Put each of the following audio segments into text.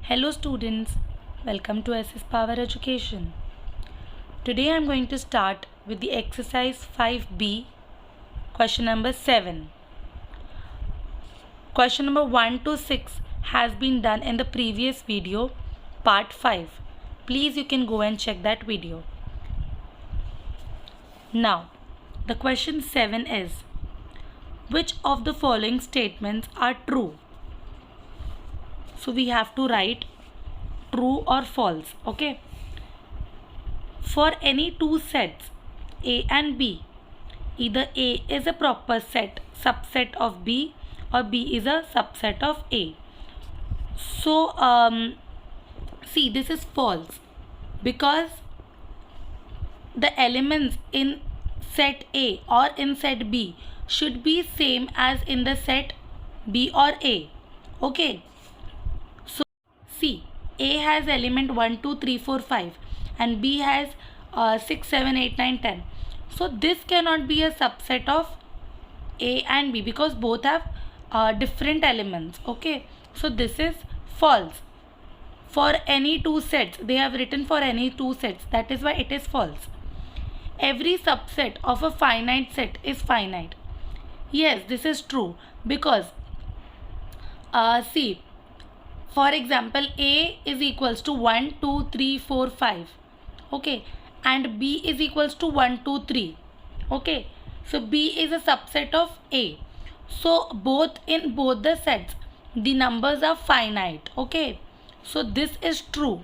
Hello students, welcome to SS Power Education. Today I am going to start with the exercise 5B, question number 7. Question number 1 to 6 has been done in the previous video, part 5. Please you can go and check that video. Now, the question 7 is, which of the following statements are true? So we have to write true or false. Okay. For any two sets A and B, either A is a proper set, subset of B, or B is a subset of A. So see, this is false because the elements in set A or in set B should be same as in the set B or A. Okay. See, A has element 1, 2, 3, 4, 5 and B has 6, 7, 8, 9, 10. So this cannot be a subset of A and B because both have different elements. Okay. So this is false. For any two sets, they have written for any two sets. That is why it is false. Every subset of a finite set is finite. Yes, this is true because see, for example, A is equals to 1, 2, 3, 4, 5. Okay. And B is equals to 1, 2, 3. Okay. So B is a subset of A. So in both the sets, the numbers are finite. Okay. So this is true.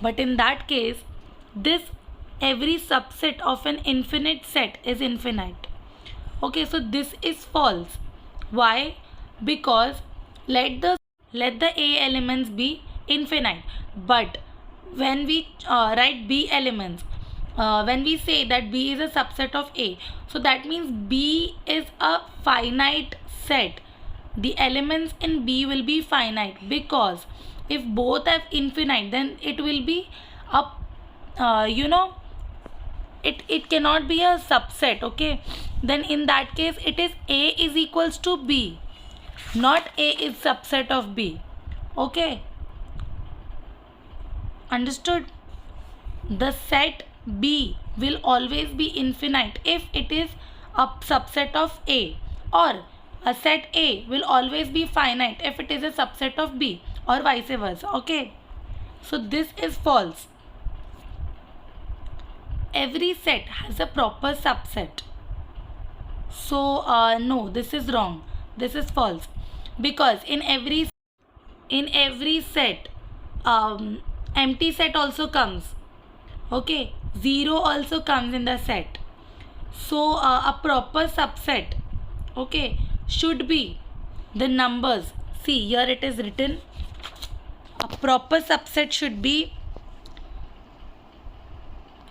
But in that case, every subset of an infinite set is infinite. Okay. So this is false. Why? Because let the A elements be infinite, but when we write B elements, when we say that B is a subset of A, so that means B is a finite set. The elements in B will be finite because if both have infinite, then it will be it cannot be a subset. Okay, then in that case it is A is equals to B, not A is subset of B. Okay, understood? The set B will always be infinite if it is a subset of A, or a set A will always be finite if it is a subset of B, or vice versa. Okay, so this is false. Every set has a proper subset. So no, this is wrong. This is false because in every set empty set also comes. Okay, 0 also comes in the set. So a proper subset, okay, should be the numbers. See, here it is written, a proper subset should be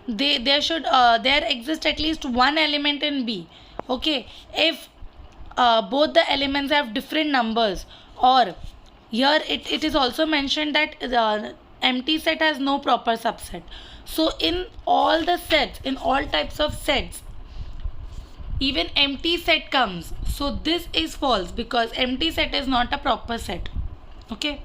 there exists at least one element in B. Okay, if both the elements have different numbers, or here it is also mentioned that the empty set has no proper subset. So in all the sets, in all types of sets, even empty set comes. So this is false because empty set is not a proper set. Okay.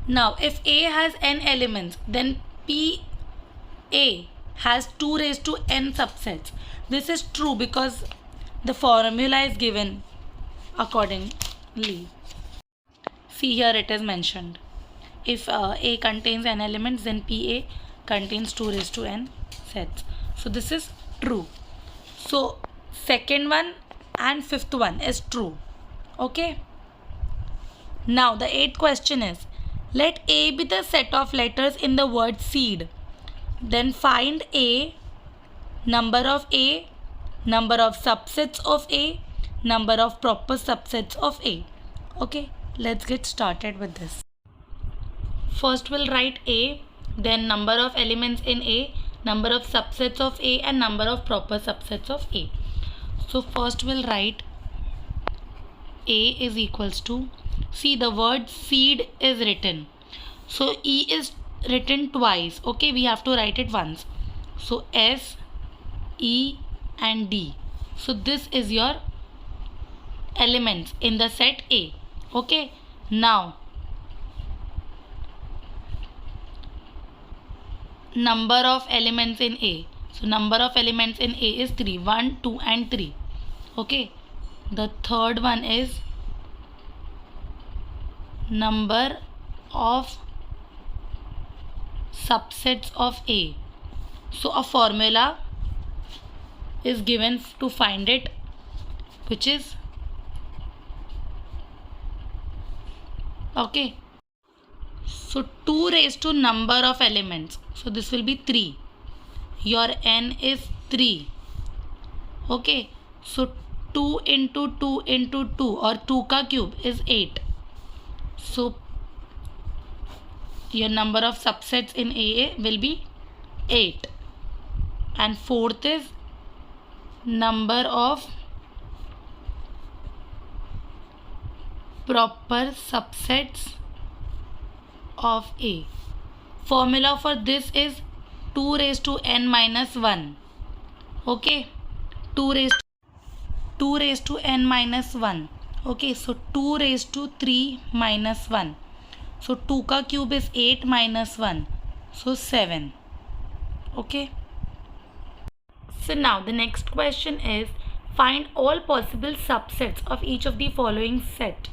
Now if A has n elements, then PA has 2 raised to n subsets. This is true because the formula is given accordingly. See, here it is mentioned. If A contains n elements, then PA contains 2 raised to n sets. So this is true. So second one and fifth one is true. Okay. Now the 8th question is, let A be the set of letters in the word seed. Then find A, number of A, number of subsets of A, number of proper subsets of A. Okay, let's get started with this. First we'll write A, then number of elements in A, number of subsets of A, and number of proper subsets of A. So first we'll write A is equals to, see, the word seed is written. So E is written twice. Okay, we have to write it once. So S, E and D. So this is your elements in the set A. Okay, now number of elements in A. So number of elements in A is 3, 1, 2 and 3. Okay. The third one is number of subsets of A. So a formula is given to find it, which is okay. So 2 raised to number of elements. So this will be 3. Your n is 3. Okay. So 2 into 2 into 2 or 2 ka cube is 8. So your number of subsets in AA will be 8. And fourth is number of proper subsets of A. Formula for this is 2 raised to n minus 1. Okay. 2 raised to n minus 1. Okay. So 2 raised to 3 minus 1. So 2 ka cube is 8 minus 1. So 7. Okay. So now the next question is find all possible subsets of each of the following set.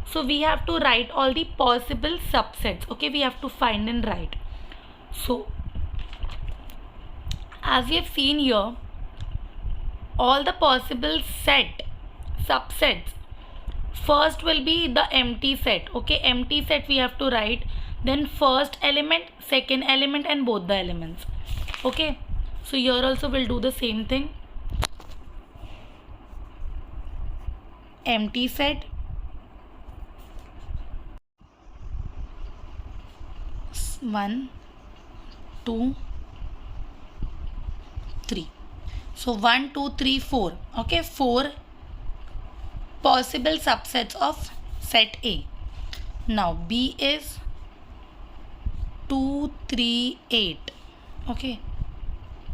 So we have to write all the possible subsets. Okay, we have to find and write. So as we have seen here, all the possible subsets, first will be the empty set. Okay, empty set we have to write. Then first element, second element and both the elements. Okay, so here also we'll do the same thing. Empty set, 1, 2, 3. So 1, 2, 3, 4. Okay, 4 possible subsets of set A. Now B is 2, 3, 8. Okay,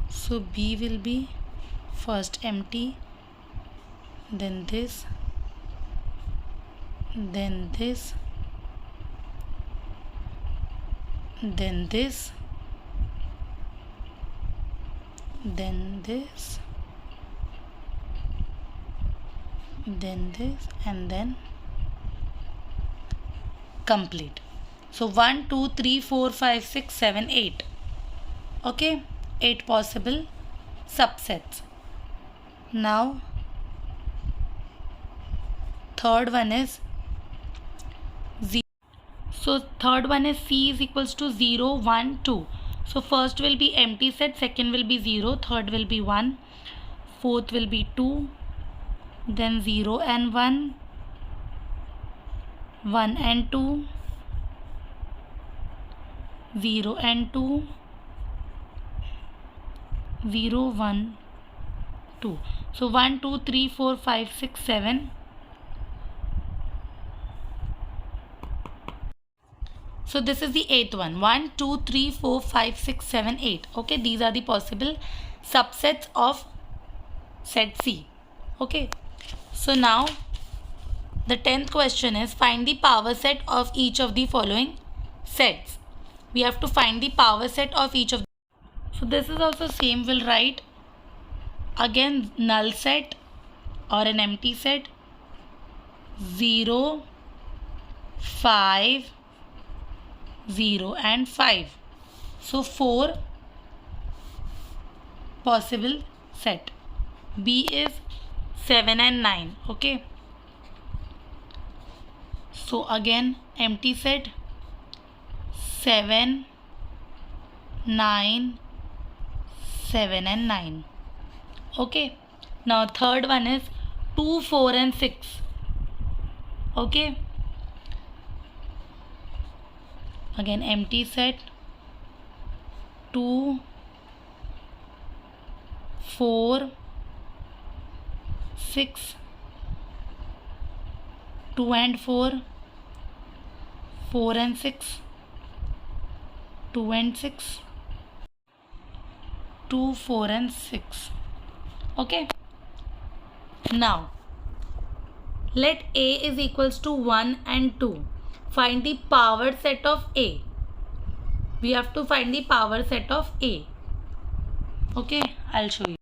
so B will be first empty, then this, then this, then this, then this, then this, and then complete. So 1, 2, 3, 4, 5, 6, 7, 8. Okay, 8 possible subsets. Now third one is 0. So third one is C is equals to 0, 1, 2. So first will be empty set, second will be 0, third will be 1, fourth will be 2, then 0 and 1, 1 and 2, 0 and 2, 0, 1, 2. So 1, 2, 3, 4, 5, 6, 7. So this is the 8th one. 1, 2, 3, 4, 5, 6, 7, 8. Okay, these are the possible subsets of set C. Okay, so now the 10th question is find the power set of each of the following sets. We have to find the power set of each of them. So this is also same. We'll write again null set or an empty set, 0, 5, 0 and 5. So 4 possible set. B is 7 and 9. Okay, so again empty set, 7, 9, 7 and 9. Okay, now third one is 2, 4 and 6. Okay, again empty set, 2, 4, 6, 2 and 4, 4 and 6, 2 and 6, 2, 4 and 6. Okay, now let A is equals to 1 and 2. Find the power set of A. we have to find the power set of A. Okay, I'll show you.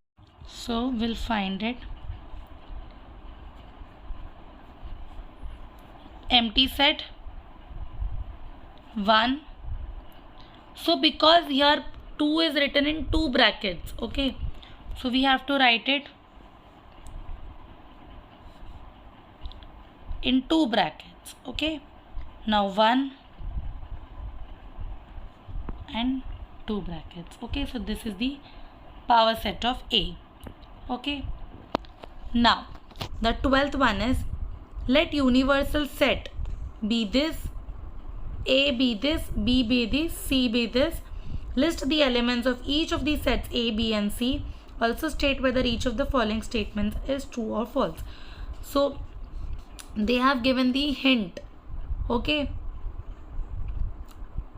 So we'll find it. Empty set 1. So because here 2 is written in 2 brackets, okay, so we have to write it in 2 brackets. Okay, now 1 and 2 brackets. Okay, so this is the power set of A. Okay, now the 12th one is, let universal set be this, A be this, B be this, C be this. List the elements of each of these sets A, B and C. Also state whether each of the following statements is true or false. So they have given the hint. Okay,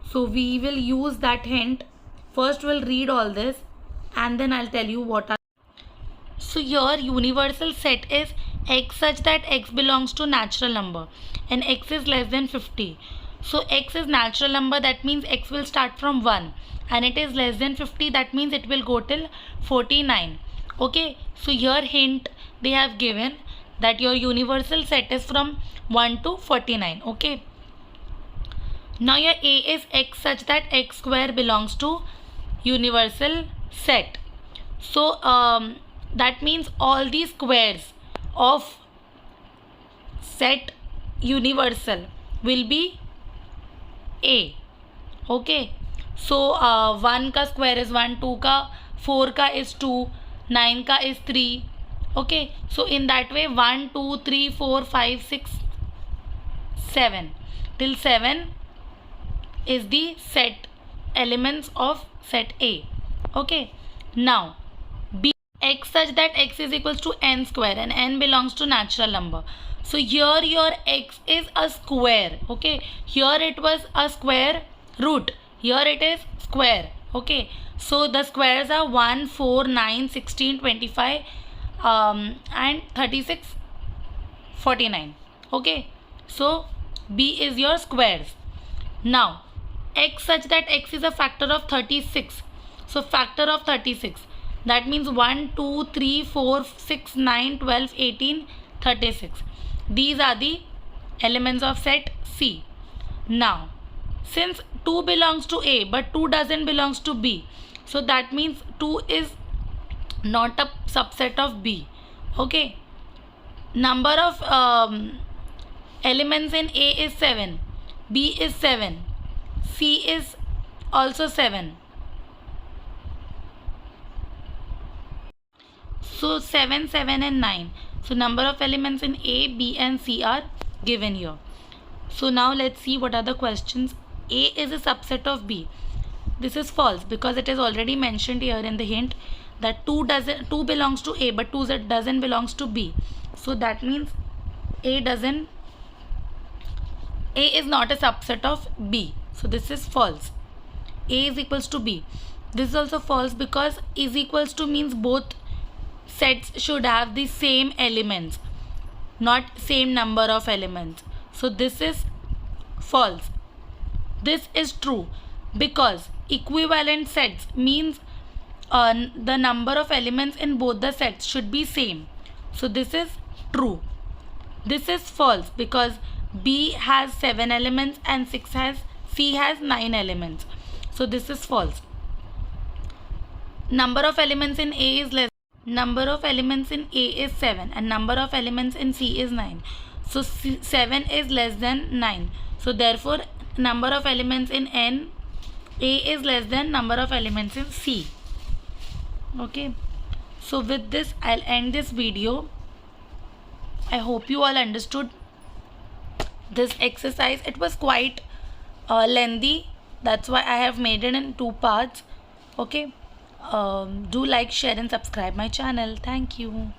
so we will use that hint. First we'll read all this and then I'll tell you what are. So your universal set is x such that x belongs to natural number and x is less than 50. So x is natural number, that means x will start from 1, and it is less than 50, that means it will go till 49. Okay, so here hint they have given that your universal set is from 1 to 49. Okay, now your A is x such that x square belongs to universal set. So that means all these squares of set universal will be A. Okay, so 1 ka square is 1, 2 ka 4 ka is 2, 9 ka is 3. Okay, so in that way 1, 2, 3, 4, 5, 6, 7 till 7 is the set elements of set A. Okay, now B, x such that x is equals to n square and n belongs to natural number. So here your x is a square. Okay, here it was a square root, here it is square. Okay, so the squares are 1, 4, 9, 16, 25 and 36, 49. Okay, so B is your squares. Now x such that x is a factor of 36. So factor of 36, that means 1, 2, 3, 4, 6, 9, 12, 18, 36. These are the elements of set C. Now since 2 belongs to A but 2 doesn't belongs to B, so that means 2 is not a subset of B. Okay, number of elements in A is 7, B is 7, C is also 7. So 7, 7 and 9. So number of elements in A, B and C are given here. So now let's see what are the questions. A is a subset of B. This is false because it is already mentioned here in the hint that 2 belongs to A but 2 doesn't belongs to B. So that means A is not a subset of B. So this is false. A is equals to B. This is also false because is equals to means both sets should have the same elements, not same number of elements. So this is false. This is true because equivalent sets means the number of elements in both the sets should be same. So this is true. This is false because B has 7 elements and C has 9 elements. So this is false. Number of elements in A is less. Number of elements in A is 7 and number of elements in C is 9. So 7 is less than 9. So therefore number of elements in A is less than number of elements in C. Okay. So with this I'll end this video. I hope you all understood this exercise. It was quite lengthy. That's why I have made it in 2 parts. Okay. Do like, share and subscribe my channel. Thank you.